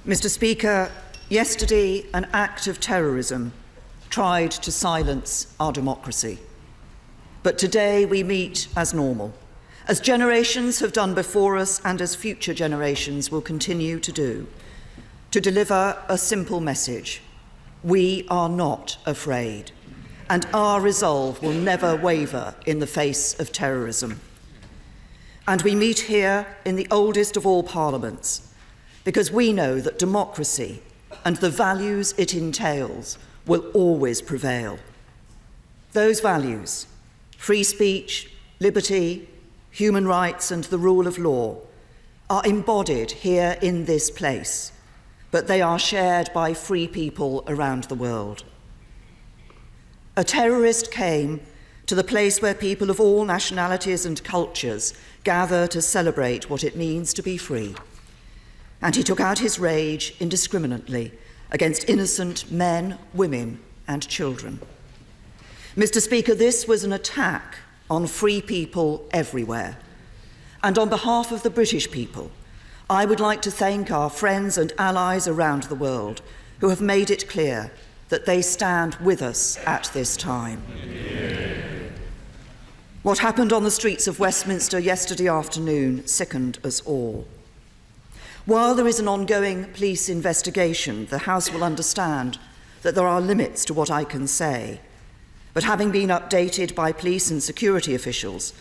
Mr. Speaker, yesterday an act of terrorism tried to silence our democracy. But today we meet as normal, as generations have done before us and as future generations will continue to do, to deliver a simple message. We are not afraid, and our resolve will never waver in the face of terrorism. And we meet here in the oldest of all parliaments because we know that democracy and the values it entails will always prevail. Those values, free speech, liberty, human rights and the rule of law, are embodied here in this place, but they are shared by free people around the world. A terrorist came to the place where people of all nationalities and cultures gather to celebrate what it means to be free. And he took out his rage indiscriminately against innocent men, women, and children. Mr. Speaker, this was an attack on free people everywhere. And on behalf of the British people, I would like to thank our friends and allies around the world who have made it clear that they stand with us at this time. What happened on the streets of Westminster yesterday afternoon sickened us all. While there is an ongoing police investigation, the House will understand that there are limits to what I can say. But having been updated by police and security officials,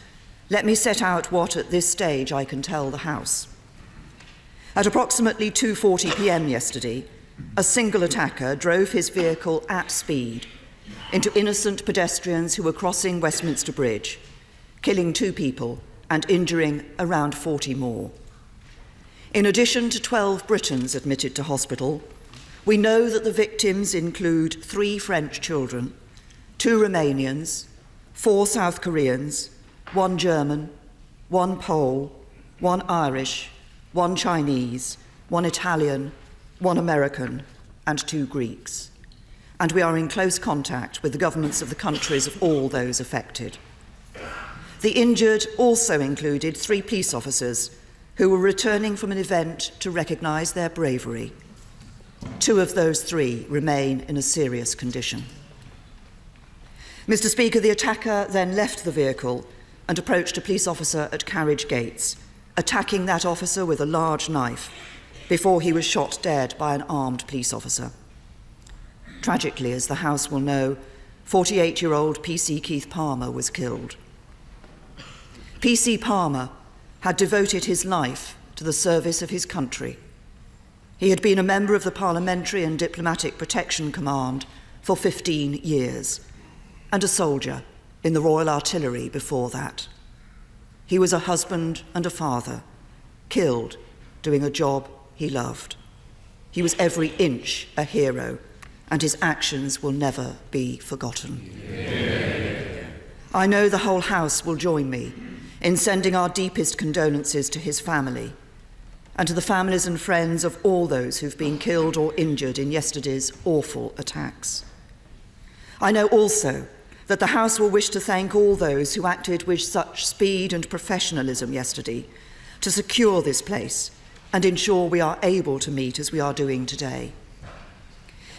let me set out what at this stage I can tell the House. At approximately 2:40 p.m. yesterday, a single attacker drove his vehicle at speed into innocent pedestrians who were crossing Westminster Bridge, killing 2 people and injuring around 40 more. In addition to 12 Britons admitted to hospital, we know that the victims include 3 French children, 2 Romanians, 4 South Koreans, 1 German, 1 Pole, 1 Irish, 1 Chinese, 1 Italian, 1 American, and 2 Greeks. And we are in close contact with the governments of the countries of all those affected. The injured also included 3 police officers who were returning from an event to recognise their bravery. 2 of those 3 remain in a serious condition. Mr. Speaker, the attacker then left the vehicle and approached a police officer at carriage gates, attacking that officer with a large knife before he was shot dead by an armed police officer. Tragically, as the House will know, 48-year-old PC Keith Palmer was killed. PC Palmer had devoted his life to the service of his country. He had been a member of the Parliamentary and Diplomatic Protection Command for 15 years and a soldier in the Royal Artillery before that. He was a husband and a father, killed doing a job he loved. He was every inch a hero, and his actions will never be forgotten. Yeah. I know the whole House will join me in sending our deepest condolences to his family and to the families and friends of all those who've been killed or injured in yesterday's awful attacks. I know also that the House will wish to thank all those who acted with such speed and professionalism yesterday to secure this place and ensure we are able to meet as we are doing today.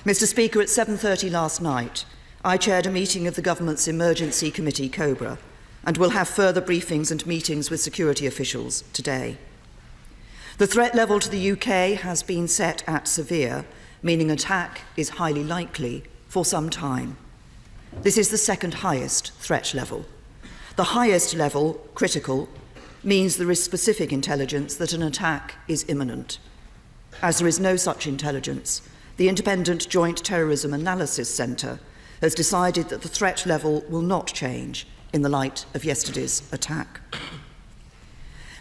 Mr. Speaker, at 7:30 last night, I chaired a meeting of the Government's Emergency Committee, COBRA, and will have further briefings and meetings with security officials today. The threat level to the UK has been set at severe, meaning attack is highly likely for some time. This is the second highest threat level. The highest level, critical, means there is specific intelligence that an attack is imminent. As there is no such intelligence, the Independent Joint Terrorism Analysis Centre has decided that the threat level will not change in the light of yesterday's attack.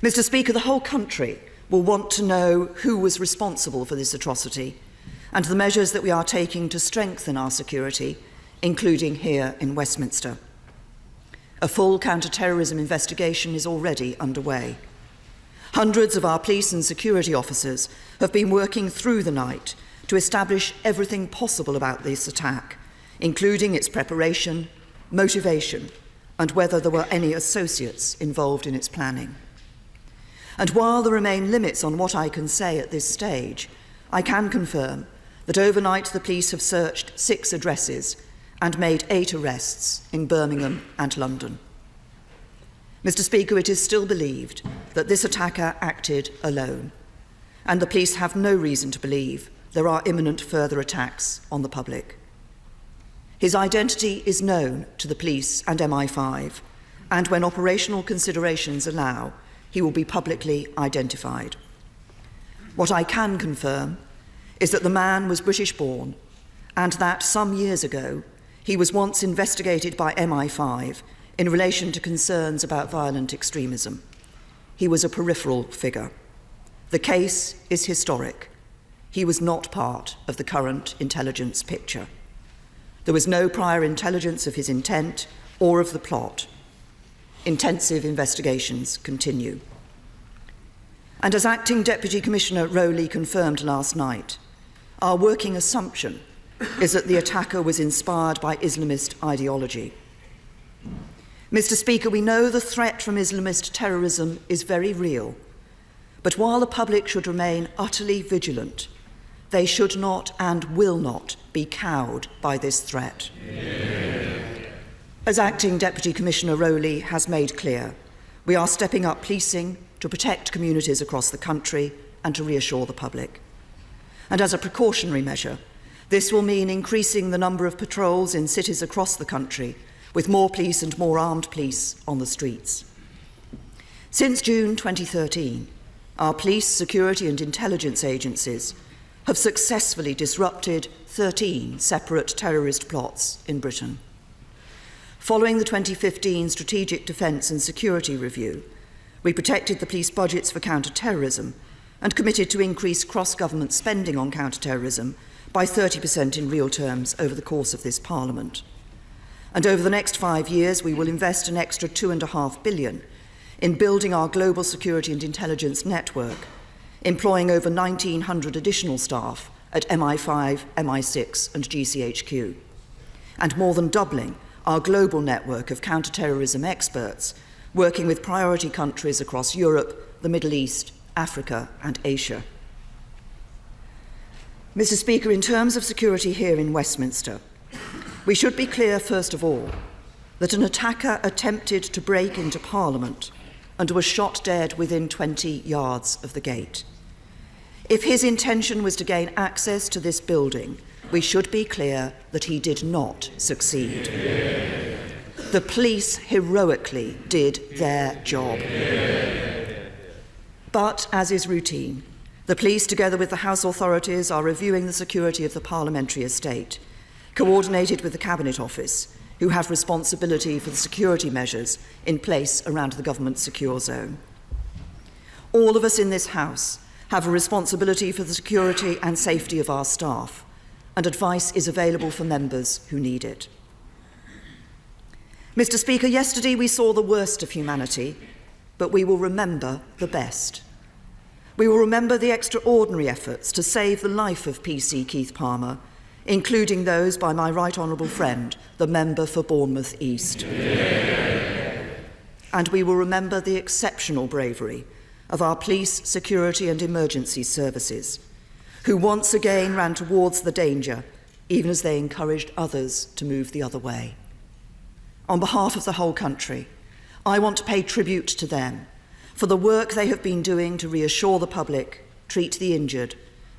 Mr. Speaker, the whole country will want to know who was responsible for this atrocity and the measures that we are taking to strengthen our security, including here in Westminster. A full counter-terrorism investigation is already underway. Hundreds of our police and security officers have been working through the night to establish everything possible about this attack, including its preparation, motivation, and whether there were any associates involved in its planning. And while there remain limits on what I can say at this stage, I can confirm that overnight the police have searched 6 addresses and made 8 arrests in Birmingham and London. Mr. Speaker, it is still believed that this attacker acted alone, and the police have no reason to believe there are imminent further attacks on the public. His identity is known to the police and MI5, and when operational considerations allow, he will be publicly identified. What I can confirm is that the man was British-born, and that some years ago he was once investigated by MI5 in relation to concerns about violent extremism. He was a peripheral figure. The case is historic. He was not part of the current intelligence picture. There was no prior intelligence of his intent or of the plot. Intensive investigations continue. And as Acting Deputy Commissioner Rowley confirmed last night, our working assumption is that the attacker was inspired by Islamist ideology. Mr. Speaker, we know the threat from Islamist terrorism is very real, but while the public should remain utterly vigilant, they should not and will not be cowed by this threat. Yeah. As Acting Deputy Commissioner Rowley has made clear, we are stepping up policing to protect communities across the country and to reassure the public. And as a precautionary measure, this will mean increasing the number of patrols in cities across the country, with more police and more armed police on the streets. Since June 2013, our police, security and intelligence agencies have successfully disrupted 13 separate terrorist plots in Britain. Following the 2015 Strategic Defence and Security Review, we protected the police budgets for counter-terrorism and committed to increase cross-government spending on counter-terrorism by 30% in real terms over the course of this Parliament. And over the next 5 years, we will invest an extra £2.5 billion in building our global security and intelligence network, employing over 1,900 additional staff at MI5, MI6 and GCHQ, and more than doubling our global network of counter-terrorism experts, working with priority countries across Europe, the Middle East, Africa and Asia. Mr. Speaker, in terms of security here in Westminster, we should be clear, first of all, that an attacker attempted to break into Parliament and was shot dead within 20 yards of the gate. If his intention was to gain access to this building, we should be clear that he did not succeed. The police heroically did their job. But, as is routine, the police, together with the House authorities, are reviewing the security of the parliamentary estate, coordinated with the Cabinet Office, who have responsibility for the security measures in place around the government secure zone. All of us in this House have a responsibility for the security and safety of our staff, and advice is available for members who need it. Mr. Speaker, yesterday we saw the worst of humanity, but we will remember the best. We will remember the extraordinary efforts to save the life of PC Keith Palmer, including those by my right honourable friend, the member for Bournemouth East. And we will remember the exceptional bravery of our police, security and emergency services, who once again ran towards the danger, even as they encouraged others to move the other way. On behalf of the whole country, I want to pay tribute to them for the work they have been doing to reassure the public, treat the injured,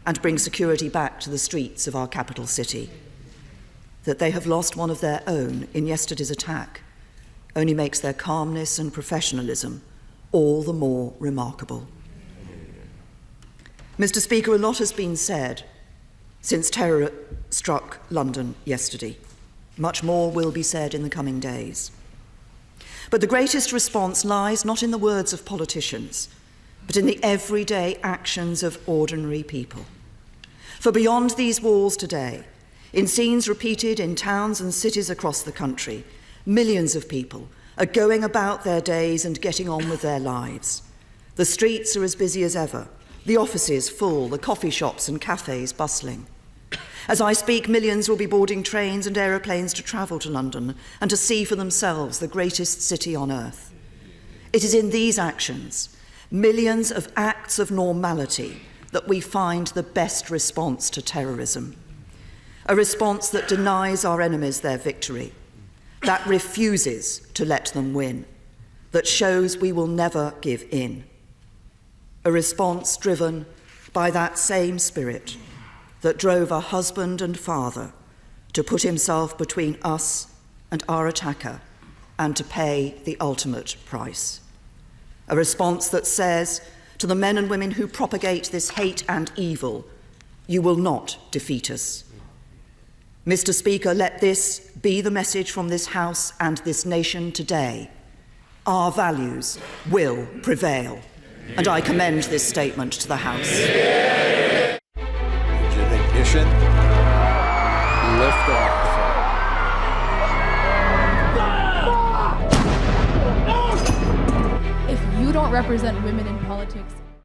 and bring security back to the streets of our capital city. That they have lost one of their own in yesterday's attack only makes their calmness and professionalism all the more remarkable. Mr. Speaker, a lot has been said since terror struck London yesterday. Much more will be said in the coming days. But the greatest response lies not in the words of politicians, but in the everyday actions of ordinary people. For beyond these walls today, in scenes repeated in towns and cities across the country, millions of people are going about their days and getting on with their lives. The streets are as busy as ever, the offices full, the coffee shops and cafes bustling. As I speak, millions will be boarding trains and aeroplanes to travel to London and to see for themselves the greatest city on earth. It is in these actions, millions of acts of normality, that we find the best response to terrorism, a response that denies our enemies their victory, that refuses to let them win, that shows we will never give in, a response driven by that same spirit that drove a husband and father to put himself between us and our attacker and to pay the ultimate price. A response that says to the men and women who propagate this hate and evil, you will not defeat us. Mr. Speaker, let this be the message from this House and this nation today. Our values will prevail. And I commend this statement to the House. Ignition. Lift off. If you don't represent women in politics,